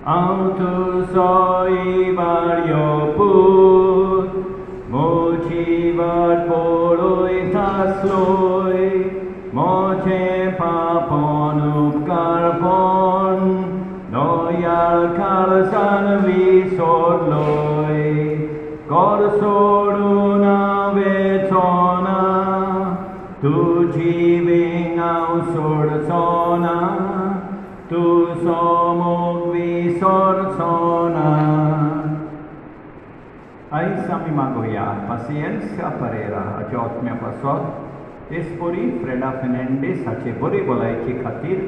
Autusoi varioput, mochivat poloi tasloi, moche papon upkarpon, noyal kalsan visodloi, korsoduna vetona, tu jiving ausorsona, tu somos visorsona. Ai sami magoia, paciência parera, ajot me pasot, tespori Freda Fernandez ache bori bolaiki khatir,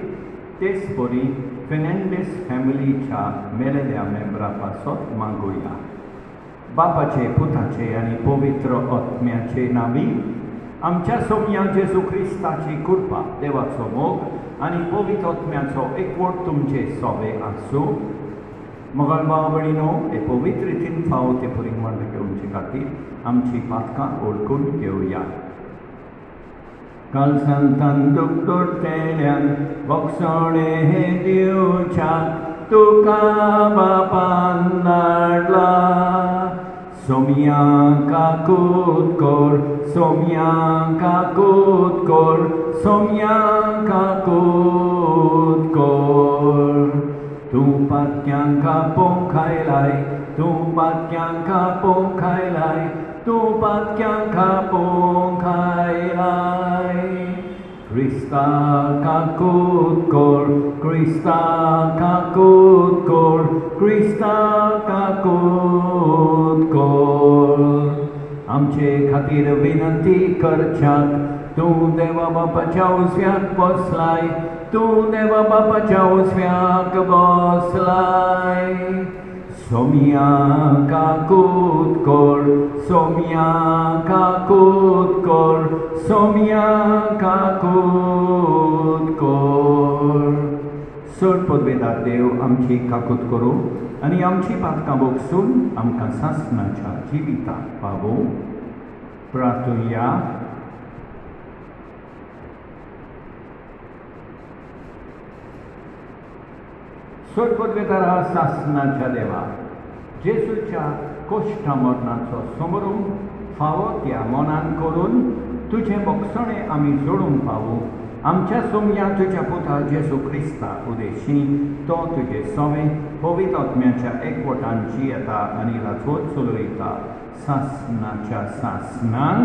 tespori Fernandez family cha merelia membra pasot magoia. Bapaचे, पुताचे आणि पवित्र आत्म्याचे नावी आमच्या सोम्या जेजू ख्रिस्ताची कृपा, देवाचो मोग आणि पवित्र आत्म्याचो एकवट तुमचे सोबे आसूं. मोगल भाव भयणीनो, हे पवित्र रितीन फावो ते परिमळ घेवचे खातीर आमची पातकां ओळखून घेवया. काल संतान दुख दोरतेल्यान वखसणे हे दिवच्या तुका बापान धाडला. सोम्यांका कूत कोर, सोम्यांका कूत कोर, सोम्यांका कूत कोर. तूं पातक्यांका पोंखायलाय, तूं पातक्यांका पोंखायलाय, तूं पातक्यांका पोंखायलाय. Christa kut kor, Christa kut kor. आमचे खातीर विनंती करच्याक तूं देवा बापाच्या उजव्याक बसलाय, तूं देवा बापाच्या उजव्याक बसलाय. सोम्यांका कूत कोर, सोम्यांका कूत कोर, सोम्यांका कूत कोर. चड पदवेदार देव आमची काकूत करूं आनी आमची पातकां बोगसून आमकां सासणाच्या जिविताक पावों. प्रार्थुया. चड पदवेदारा सासणाच्या देवा, जेजूच्या कोश्टा मरणाचो समरूंक फावो त्या मनान करून तुझे बोगसणे आमी जोडूंक पावूं. आमच्या सोम्या तुझ्या पुता जेजू ख्रिस्ता उदेशी तो तुझे सोवे पवित्र आत्म्याच्या एकवटान जियेता आनी राजवट चलयता सासणाच्या सासणान.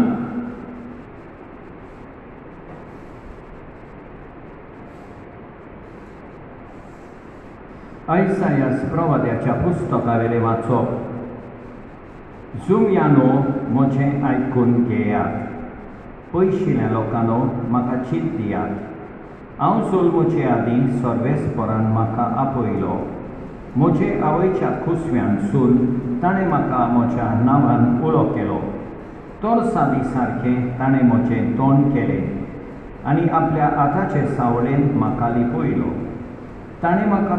आयसायास प्रवाद्याच्या पुस्तकावेले वाचप. जुम्यानो म्हजें आयकून घेयात, पयशिल्ल्या लोकांनो म्हाका चीत दियात. हांव सोलमोचे आदीं सर्वेस्परान म्हाका आपयलो. म्हजे आवयच्या कुसव्यांसून ताणें म्हाका म्हज्या नांवान उलो केलो. तोरसादी सारकें ताणें म्हजें तोंड केलें आनी आपल्या हाताचे सावळेन म्हाका लिपयलो. ताणें म्हाका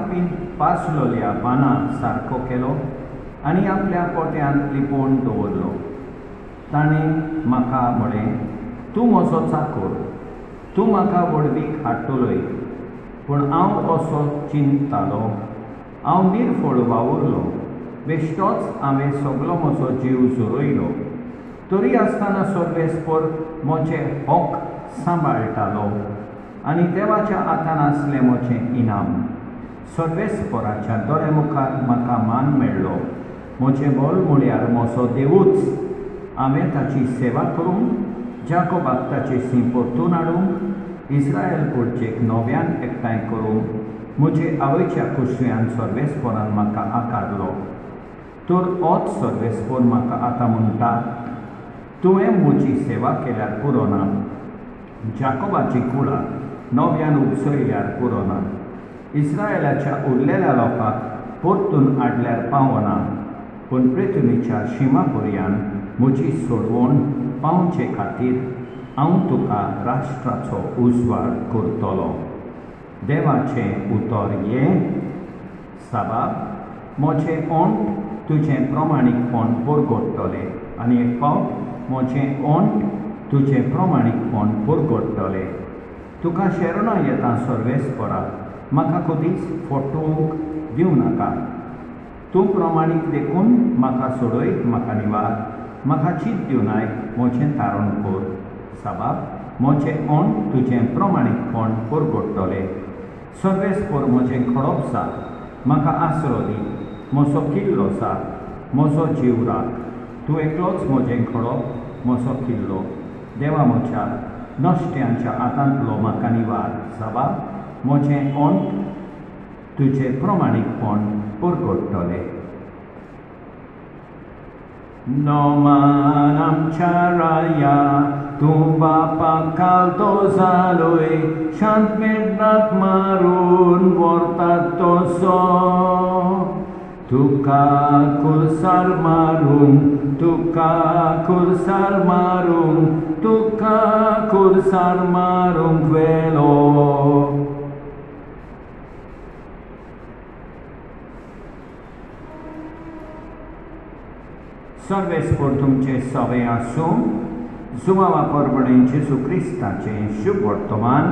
पासलोल्या पानां सारको केलो आनी आपल्या पोट्यान लिपोवन दवरलो. ताणें म्हाका म्हळें, तूं म्हजो चाकर, तूं म्हाका वडवीक हाडटलोय. पूण हांव असो चिंततालो, हांव निर्फळ वावुरलो, बेश्टोच हांवें सगळो म्हजो जीव जुरयलो. तरी आसतना सर्वेस्पर म्हजें हक सांबाळटालो आनी देवाच्या हातान आसलें म्हजें इनाम. सर्वेस्पराच्या दोळे मुखार म्हाका मान मेळ्ळो. म्हजें बोल म्हळ्यार म्हजो देवूच. हांवें ताची सेवा करूंक, जाकोबाक ताचे सी परतून हाडूंक, इस्रायल कुडचेक नव्यान एकठांय करूंक म्हजे आवयच्या कुसव्यान सर्वेस्परान म्हाका आकारलो. तर होच सर्वेस्पर म्हाका आतां म्हणटा, तुवें म्हजी सेवा केल्यार पुरो ना, जाकोबाची कुळां नव्यान उपसयल्यार पुरो ना, इस्रायलाच्या उरलेल्या लोकांक परतून हाडल्यार पावना. पूण पृथ्वीच्या शिमा पर्यान म्हजी सोडवण पावचे खातीर हांव तुका राष्ट्राचो उजवाड करतलो. देवाचें उतर हें, साबाब, म्हजें ओंठ तुजें प्रमाणीकपण परगडटलें आनी एक फावट म्हजें ओंठ तुजें प्रमाणीकपण परगडटलें. तुका शेरना येता सर्वेस्परा, म्हाका कधीच फटोवंक दिवं नाका. तूं प्रमाणीक देखून म्हाका सोडय, म्हाका निवार, म्हाका चीत दिवनाय, मोचें तारण कोर. साबाब, मोचें ओण तुजें प्रमाणीकपण परगडटलें. सर्वेस्पर म्हजें खडप सा, म्हाका आसरो दी, म्हजो किल्लो सा, म्हजो जीव राख. तूं एकलोच म्हजें खडप, म्हजो किल्लो. देवा म्हज्या, नश्ट्यांच्या हातांतलो म्हाका निवार. साबाब, म्हजें ओण तुजें प्रमाणीकपण परगडटलें. Noman amcharaya, tu bapa kalto zaloi, shant mednak marun vortatoso. Tuka kulsar marung, tuka kulsar marung, tuka kulsar marung velo. सर्वेस्पर तुमचे सवे आसूं. जुवावा परबणें जेजू क्रिस्ताचें शुभ वर्तमान.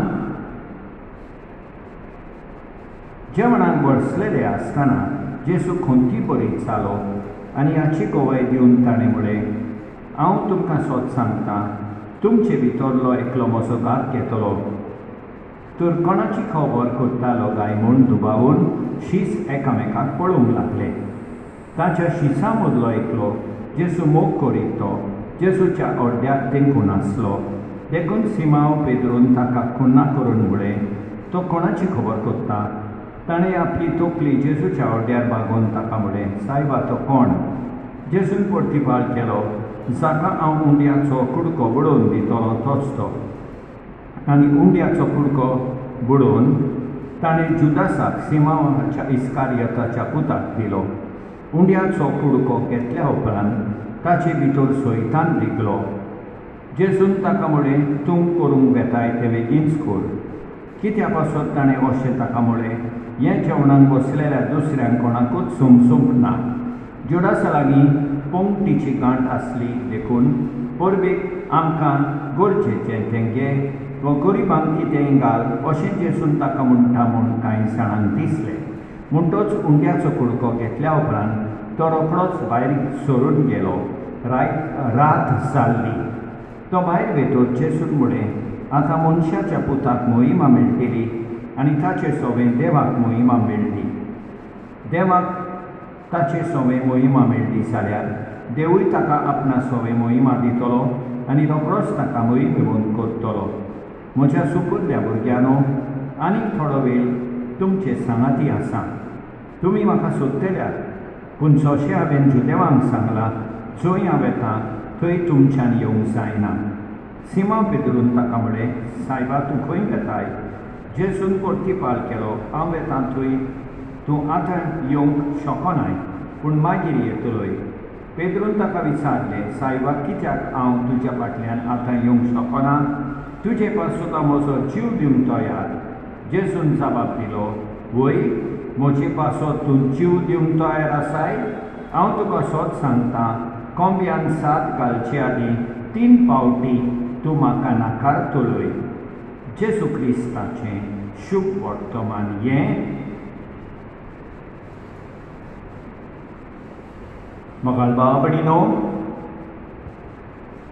जेवणाक बसलेले आसतना जेजू खंती बरी चालो आनी हाची गोवाय दिवन ताणें म्हळें, हांव तुमकां सोद सांगतां, तुमचे भितरलो एकलो म्हजो घात घेतलो. तर कोणाची खबर करतालो काय म्हूण दुबावून शीस एकामेकाक पळोवंक लागले. ताच्या शिसा मदलो एकलो जेजू मोग करीत तो जेजूच्या अर्द्याक तेंकून आसलो. देखून सिमांव पेद्रून ताका खुन्ना करून म्हळें, तो कोणाची खबर करता. ताणें आपली तोकली जेजूच्या अर्द्यार बागोवन ताका म्हळें, सायबा तो कोण. जेजून परतिपाळ केलो, जाका हांव उंड्याचो कुडको बुडोवन दितलो तोच तो. आनी उंड्याचो कुडको बुडोवन ताणें जुदासाक सिमांवाच्या इस्कारियोताच्या पुताक दिलो. उंड्याचो कुडको घेतल्या उपरांत ताचे भितर सैतान रिगलो. जेजून ताका म्हळें, तूं करूंक येताय ते बेगीनच कर. कित्या पासत ताणें अशें ताका म्हळें, हें जेवणाक बसलेल्या दुसऱ्यांक कोणाकूच सुमसूंक ना. जुडासा लागीं पंक्तीची गांठ आसली देखून परबेक आमकां गरजेचें तें घे वा गरिबांक कितेंय घाल अशें जेजून ताका म्हणटा म्हूण कांय जाणांक दिसलें. म्हणटच उंड्याचो कुडको घेतल्या उपरांत तो रोखडोच भायर सरून गेलो. रात जाल्ली. तो भायर वेतोर जेजून म्हळें, आतां मनशाच्या पुताक मोहिमा मेळटली आनी ताचे सोबें देवाक मोहिमा मेळटली. देवाक ताचे सोबें मोहिमा मेळटली जाल्यार देवूय ताका आपणा सोबें मोहिमा दितलो आनी रोखडोच ताका मोहिमेवंत करतलो. म्हज्या सुपुर्द्या भुरग्यांनो, आनीक थोडो वेळ तुमचे सांगाती आसा. तुमी म्हाका सोदतल्यात, पूण जशें हांवें जुदेवांक सांगलां, जंय हांव येतां थंय तुमच्यान येवंक जायना. सिमांव पेद्रून ताका म्हळें, सायबा तूं खंय वेताय. जेजून परतिपाळ केलो, हांव वेतां थंय तूं आतां येवंक शकनाय, पूण मागीर येतलोय. पेद्रून ताका विचारलें, सायबा कित्याक हांव तुज्या फाटल्यान आतां येवंक शकना. तुजे पासून हांव म्हजो जीव दिवंक तयार. जेजून जबाब दिलो, वय, म्हजे पासत तूं जीव दिवंक तयार आसाय. हांव तुका सोद सांगतां, कोंब्यान सात घालचे आदीं 3 फावटी तूं म्हाका नाकारतलोय. जेजू क्रिस्ताचें शुभ वर्तमान हें. मोगाल भाव भयणीनो,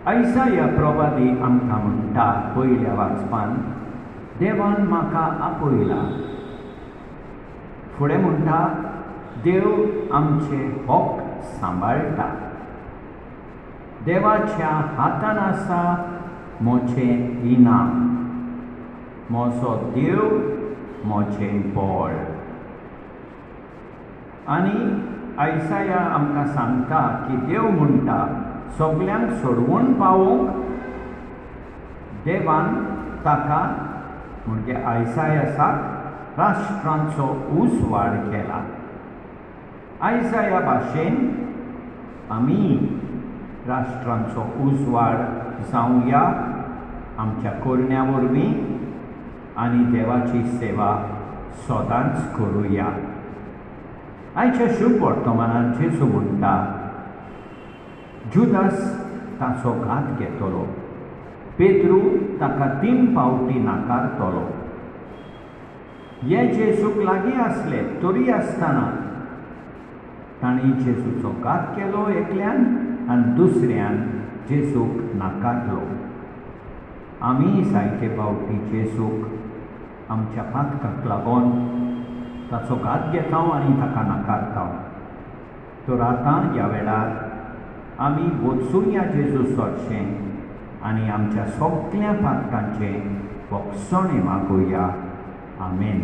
आयसाया प्रवादी आमकां म्हणटा पयल्या वाचपान, देवान म्हाका आपयला. फुडें म्हणटा, देव आमचे हक सांबाळटा. देवाच्या हातान आसा मोचें इनाम. म्हजो देव मोचें बळ. आनी आयसाया आमकां सांगता की देव म्हणटा, सगल्यांक सोडवून पावोवंक देवान ताका म्हणजे आयसायासाक राष्ट्रांचो उजवाड केला. आयसाया भाशेन आमी राष्ट्रांचो उजवाड जावया आमच्या करण्या वरवीं आनी देवाची सेवा सदांच करुया. आयच्या शुभ वर्तमानांत जेजू म्हणटा, जुदास ताचो घात घेतलो. पेद्रू ताका 3 फावटी नाकारतलो. हे जेजूक लागीं आसले तरी आसतना तांणी जेजूचो घात केलो एकल्यान आनी दुसऱ्यान जेजूक नाकारलो. आमी जायते फावटी जेजूक आमच्या पातकाक लागून ताचो घात घेता आनी ताका नाकारता. तर आतां ह्या वेळार आमी वचून या जेजू सोडचें आनी आमच्या सगळ्या पातकांचें वखसणे मागुया. आमेन.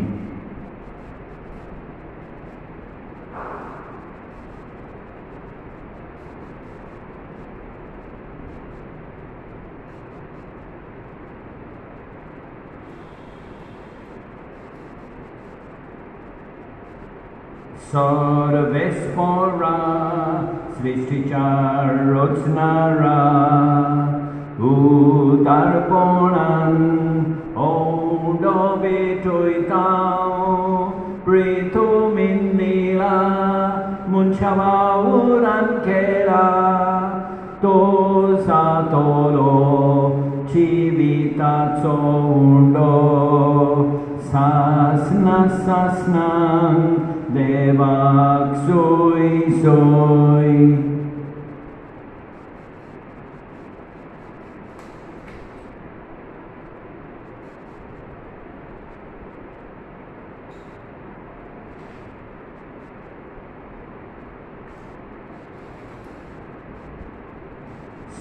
सर्वेस्परा सृष्टीच्या रचणारा उदारपणान भेटयता प्रेतुमीन नेला मनशा वावुरान केला तो जातलो जिविताचो उंडो सासना सासनांक देवाक सोय सोय.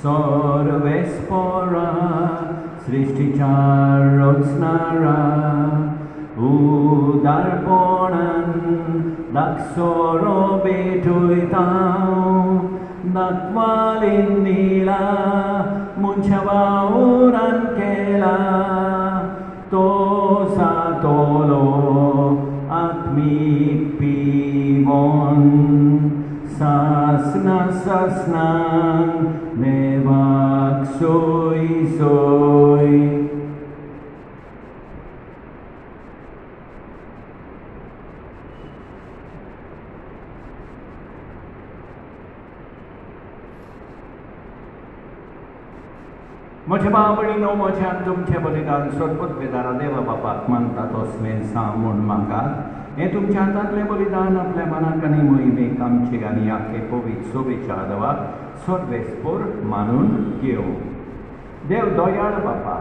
सर्वेस्परा सृष्टीच्या रचणारा उदारपणान दाखसरो भेटयता दाखवालीन दिला मनशा वावुरान केला तो जातलो आत्मीक पिवोन सासना सासनांक देवाक सोय सोय. म्हज्या बावळीनो म्हज्यान तुमचें बलिदान सोडपत बेदारा देवा बापाक मानता तसलें सांग म्हूण म्हाका हें तुमच्या हातांतलें बलिदान आपल्या मनाक आनी मोहिमेक आमचे आनी आखे पवित्र सोबेच्या आदवाक सर्वेस्पोर मानून घेवं. देव दयाळ बापा,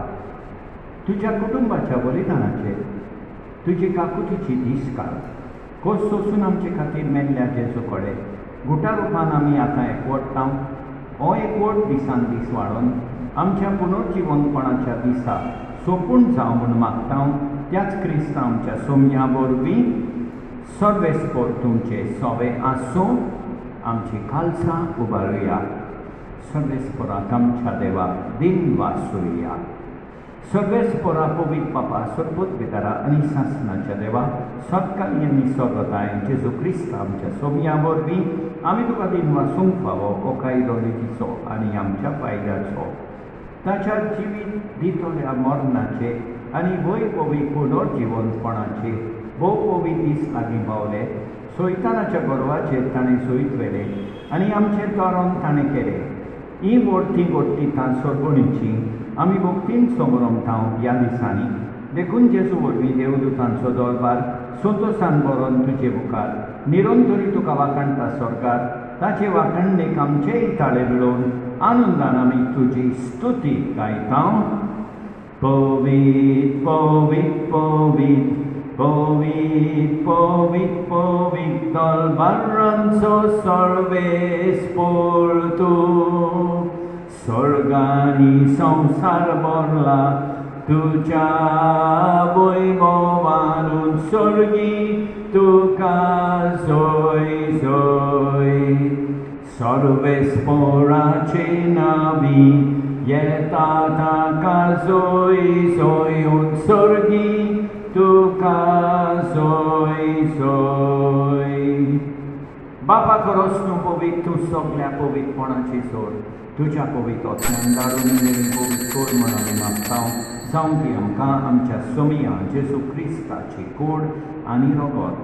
तुज्या कुटुंबाच्या बलिदानाचेर तुजी काकुतीची दीस काड. खोस सोंसून आमचे खातीर मेल्ल्या जेजू कडेन गुटा रुपान आमी आतां एकवटता. हो एकवट दिसान दीस वाडोवन आमच्या पुनर्जीवनपणाच्या दिसा सोपून जावं म्हूण मागता. त्याच क्रिस्तांव आमच्या सोमया वरवीं सर्वेस्पोर तुमचे सोबे आसूं आमची खालसां उबारुया. सर्वेस्पोराक आमच्या देवाक दिन वासुया. सर्वेस्पोरा पवित्र बापा सरभूत पितारा आनी सासणाच्या देवा सत्काळी आनी सगताय जेजू क्रिस्ता आमच्या सोमया वरवीं आमी तुका दिन वासूंक फावो ओकाय दोळीचो आनी आमच्या पायऱ्याचो ताच्या जिवीत दितल्या मरणाचे आनी वैभवी पुनर्जीवनपणाचे भोव पवित्र दीस लागीं पावले. सैतानाच्या गर्वाचेर ताणें सोयत वेले आनी आमचें तोरण ताणें केलें. ही मोडटी गोडटी तां सोडगणीची आमी भक्तीन समरमता ह्या दिसांनी देखून जेजू वरवीं देवदूतांचो दरबार संतोशान बरोवन तुजे मुखार निरंतरी तुका वाखणटा सरकार. ताचे वाखणणेक आमचेय ताळे मिळोवन आनंदान आमी तुजी स्तुती गायता. पवित्र पवित्र पवित्र पवित्र पवित्र पवित्र दरबारांचो सर्वेस्पोर तूं स्वर्गानी संसार भरला तुज्या वैभवान स्वर्गी तुका जय जय. सर्वेस्पोराचे नावी येता ताका जय जय उत्सर्गी तुका जय जय. बापा खरोच न्हू पवित्र तूं सगळ्या पवित्रपणाची सोड तुज्या पवित्र ओथ्यान धाडून पवित्र कोर म्हण आमी मागता. जावं ती आमकां आमच्या सोमया जेजू क्रिस्ताची कूड आनी रगत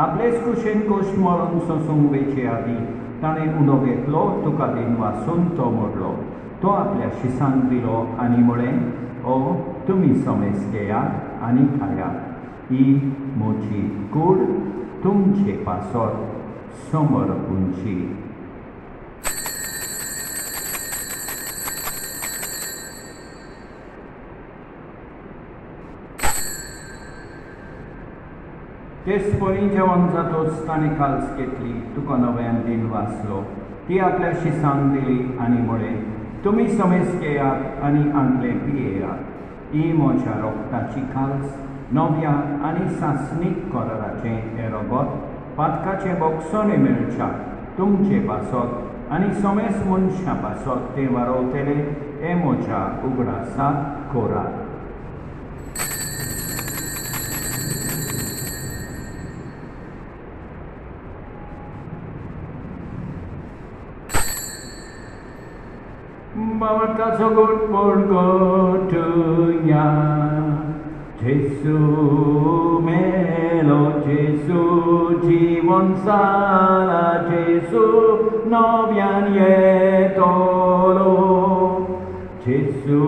आपलेच कुशेन कोश्ट मरून सोसूंक वेचे आदीं ताणें उडो घेतलो तुका दिन वासून तो मोडलो तो आपल्या शिसांक दिलो आनी म्हळें ओ तुमी समेस घेयात आनी खायात. ही म्हजी कूड तुमचे पासत समोर उंची. ते स्पोरी जेवण जातोच ताणें काल्स घेतली, तुका नव्यान दिन वाचलो. ती आपल्या शिसांक दिली आनी म्हळें, तुमी समेस घेयात आनी आंतले पियेयात. ही म्हज्या रोगताची काल्स, नव्या आनी सासणीक कोराराचें हें रगत, पातकाचे बोगसोने मेळच्या तुमचे पासत आनी समेस मनशां पासत तें वारोवतले हे म्हज्या उगडासाक कोरात. Bawartaso good Purgatoria, Jesu melo, Jesu জীবন সারা, Jesu novian yetolo, Jesu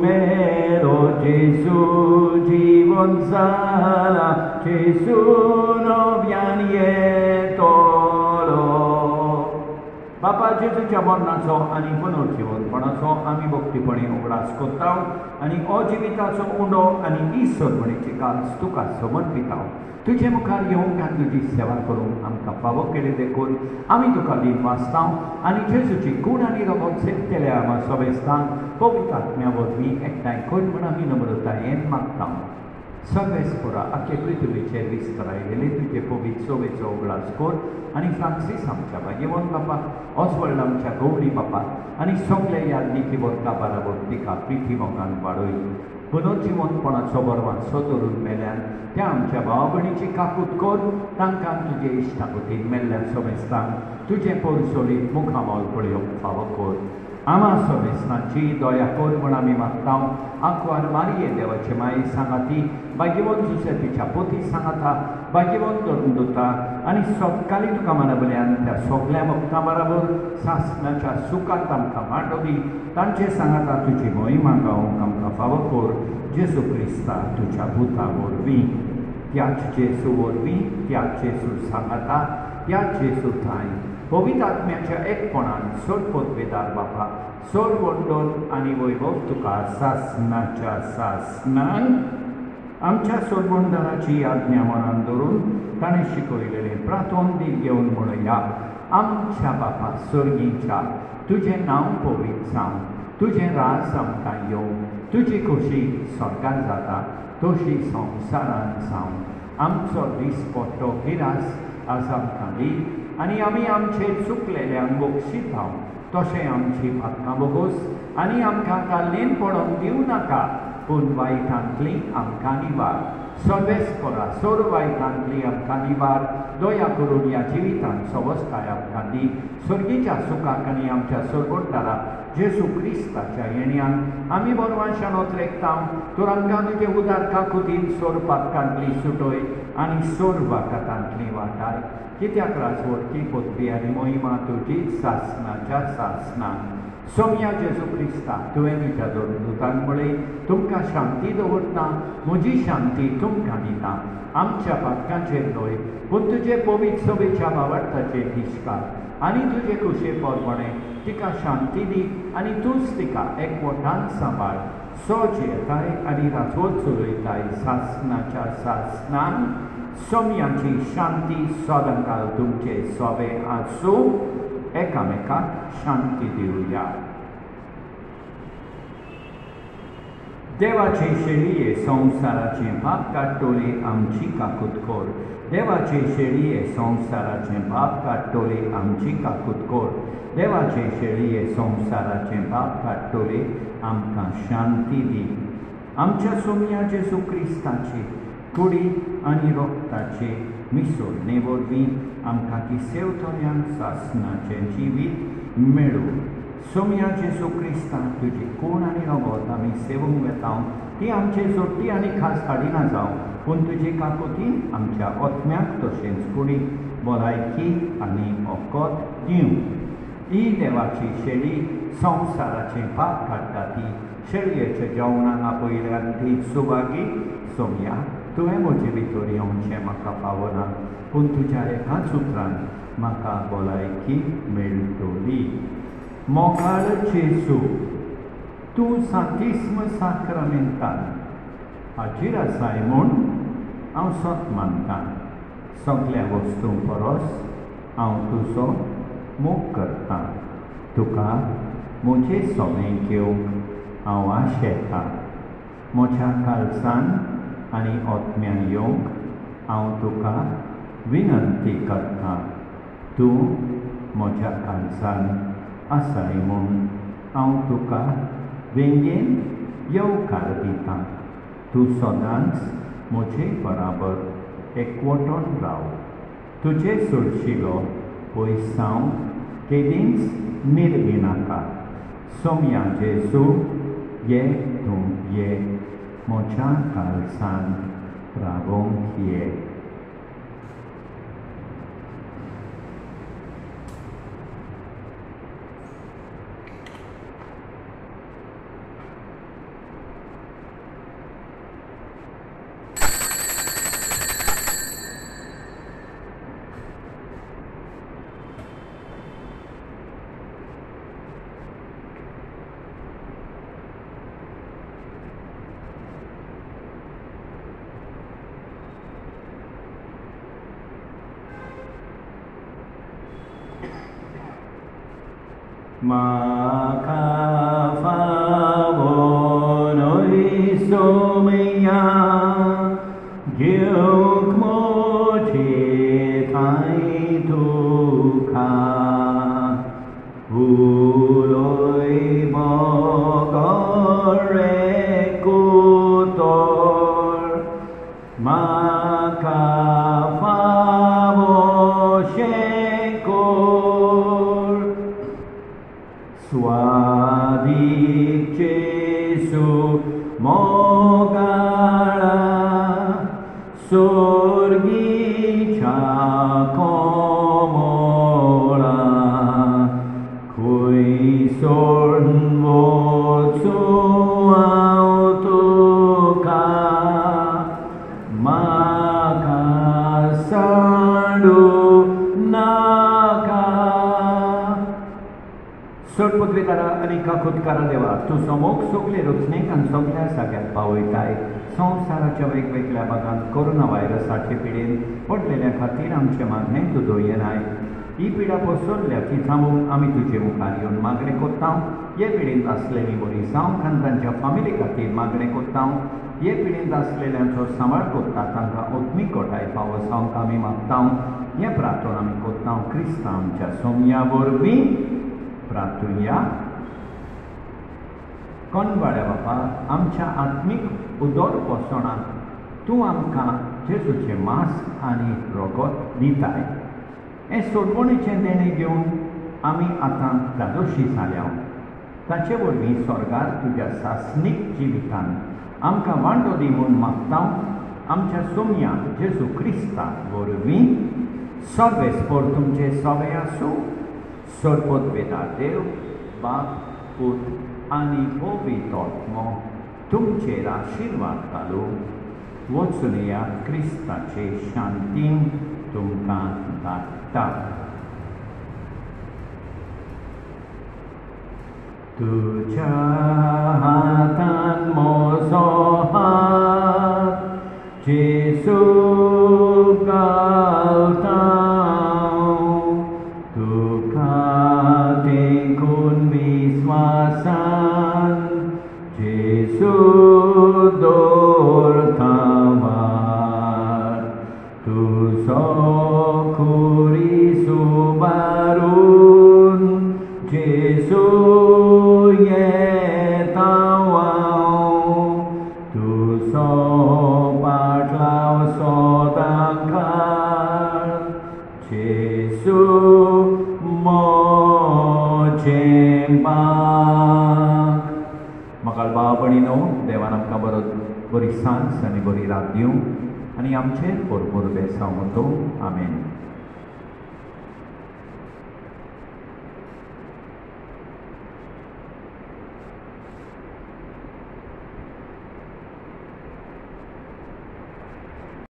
melo, Jesu জীবন সারা, Jesu novian yetolo. बापा जेजूच्या मरणाचो आनी पुनर्जीवनपणाचो आमी भक्तीपणी उगडास करता आनी अजिविताचो उंडो आनी ईश्वरपणीची काल्स तुका समर्पिता. तुजे मुखार येवंक आनी तुजी सेवा करूंक आमकां फावो केले देखून आमी तुका दिन वाचता आनी जेजूची कूड आनी रगत सेतलेले आमा सवेस्तांक पवित्र आत्म्या वरवीं एकठांय कर म्हूण आमी नम्रतायेन मागता. सर्वेस्परा आख्खे पृथ्वीचेर विस्तारायलेले तुजे पवित्र सोबेचो उगडास कर आनी फ्रांसीस आमच्या भाग्यवन बापा, ऑस्वल्ड आमच्या गौरी बापा आनी सगळे यादनिकी वर्गा बराबर तिका प्रिथी मोगान वाडय. पुनर्जीवनपणाचो बरवांचो धरून मेल्यान त्या आमच्या भावा भयणीची काकूट कर, तांकां तुजे इश्टागतीन मेल्ल्या समेस्तांक तुजे पोरसोलीत मुखामोल पळोवंक फावो कर. आमा समेस्तांची दया कर म्हूण आमी मागता. आंकवार मारिये देवाचे माये सांगाती, भाग्यवन जुसेफीच्या पोती सांगाता, भाग्यवन दोता आनी सत्काली तुका मानबल्यान त्या सगळ्या भक्तां बरोबर सासणाच्या सुखांत आमकां मांडोदी. तांचे सांगाता तुजी मोहिमा गावंक आमकां फावो कर. जेजू क्रिस्ता तुज्या भुता वरवीं, त्याच जेजू वरवीं, त्याच जेजू सांगाता, त्याच जेजू थंय पवित्र आत्म्याच्या एकपणान सोडपोतवेदार बापा, सोड वंडोन आनी वैभव तुका सासणाच्या सासणान आमच्या सोडवंडाराची आज्ञा मनान दवरून ताणें शिकयलेलें प्रार्थोन दीत घेवन म्हणया. आमच्या बापा स्वर्गीच्या, तुजें नांव पवित्र जावं, तुजें राज आमकां येवं, तुजी खोशी स्वर्गांत जाता तशी संवसारांत जावं. आमचो दिसपट्टो गिरास आज आमकां दी आनी आमी आमचे चुकलेल्यांक बक्षितांव, तशें आमची पातकां बोगोस आनी आमकां काल्लेन पडोवंक दिवं नाका, पूण वायटांतली आमकां निवार. सर्वेस्परा सोर वायटांतली आमकां निवार. दया करून ह्या जिवितांत सवस्ताय आमकां दी. स्वर्गीच्या सुखाक आनी आमच्या सोडवंडारा जेजू क्रिस्ताच्या येण्यान आमी बरवांशानोत रेखता. तर आमकां तुजे उदार काकुतीन सोर पातकांतली सुटय आनी सोर वाकातांतली वाटाय. कित्याक राजवटी पदवी आनी मोहिमा तुजीच सासणाच्या सासणान. सोम्या जेजू क्रिस्ता, तुवें तुज्या दोतोरांक म्हळें, तुमकां शांती दवरता, म्हजी शांती तुमकां दिता. आमच्या पातकांचेर न्हय, पूण तुजे पवित्र सभेच्या भावार्थाचेर दिश्कार आनी तुजे खुशे पोरपणे तिका शांती दी आनी तूंच तिका एकवटान सांबाळ. सोज येताय आनी राजवट चलयताय सासणाच्या सासणान. सोम्याची शांती सदांकाल तुमचे सोबे आसूं. एकामेकाक शांती दिवया. देवाचे शेळये संवसाराचे पाप काडटोले आमची काकूट कर. देवाचे शेळये संवसाराचे पाप काडटोले आमची काकूट कर. देवाचे शेळये संवसाराचे पाप काडटोले आमकां शांती दी. आमच्या सोम्या जेजू क्रिस्ताची कुडी आनी रोगताचे मिसळणे वरवीं आमकां ती सेवतल्यांक सासणाचें जिवीत मेळूं. सोम्या जेजू क्रिस्ता, तुजी कूड आनी रगत आमी सेवूंक वेता. ती आमचे जोडटी आनी खास हाडिना जावं, पूण तुजे काकुतीन आमच्या ओत्म्याक तशेंच कुडीक भलायकी आनी ओकोत दिवं. ही देवाची शेळी संवसाराचें पाप काडटा ती शेळयेच्या जेवणाक आपयल्यान ती सुभागी सोम्या तुवें म्हजे भितर येवचें म्हाका पावना, पूण तुज्या एकाच उतरान म्हाका भलायकी मेळटली. मोगाळ जेजू, तूं सांतिस्म साक्रामेंतान हाजीर आसाय म्हूण हांव सत मानतां. सगळ्या वस्तूं परस हांव तुजो मोग करतां. तुका म्हजें सोबें घेवंक हांव आशेतां. म्हज्या काळजान आनी ओतम्यान येवंक हांव तुका विनंती करतां. तूं म्हज्या काळजान आसाय म्हूण हांव तुका वेंगेन येवकार दितां. तूं सदांच म्हजे बराबर एकवटून राव. तुजे सुरशिलो पयसांव केदींच निर्वी नाका. सोम्या जेजू, ये तूं ये म्हज्या काळजान रावोंक ये. Maka favonoi somia gyuk mochi thai tukha uloi mogore kutor maka Swadik Jesu mogala sorgicha komola kui sorn votsu autoka maka sandu naka. सोडपत्रिकारा आनी काकुतकारा देवा, तूं समोग सगळे रचनेक आनी सगळ्या जाग्याक पावयताय. संवसाराच्या वेगवेगळ्या भागांत कोरोना व्हायरसाचे पिडेन पडलेल्या खातीर आमचे मागणें तूं दोयनाय. ही पिडा पसरल्या ती थांबोवन आमी तुजे मुखार येवन मागणें कोत्तांव. हे पिडेंत आसलेलीं बरी जावंक आनी तांच्या फामिली खातीर मागणें कोत्तांव. हे पिडेंत आसलेल्यांचो सांबाळ कोत्ता तांकां ओत्मीक घोटाय फावो जावंक आमी मागतांव. हें प्रार्थना आमी कोत्तांव क्रिस्तांव आमच्या सोम्या वरवीं प्रार्थुया. कोणबाळ्या बापा, आमच्या आत्मीक उदोर पोसणाक तूं आमकां जेजूचें मांस आनी रगत दिताय. हें सोडवणेचें देणें घेवन आमी आतां धादोशी जाल्या. ताचे वरवीं स्वर्गार तुज्या सासणीक जिवितान आमकां वांटो दी म्हूण मागतांव. आमच्या सोम्या जेजू क्रिस्ता वरवीं सर्वेस्पर तुमचें सोबें आसूं. सोडपोत वेदार देव, बाप, पूत आनी पवित्र आत्मो तुमचेर आशिर्वाद घालूं. वचून या क्रिस्ताचे शांतीन तुमकां धाडटा. तुज्या हातान म्हजो हात जेजू घालता. विश्वासान जेजू दवरता वाट. तुजो खुरीस उबारून जेजू येता हांव. तुजो पाटलाव सोदां काड जेजू म्हाका भाव भयणीनो, देवान आमकां बरी सांज आनी बरी रात दिवं आनी आमचेर भरपूर बेसांव आमेन.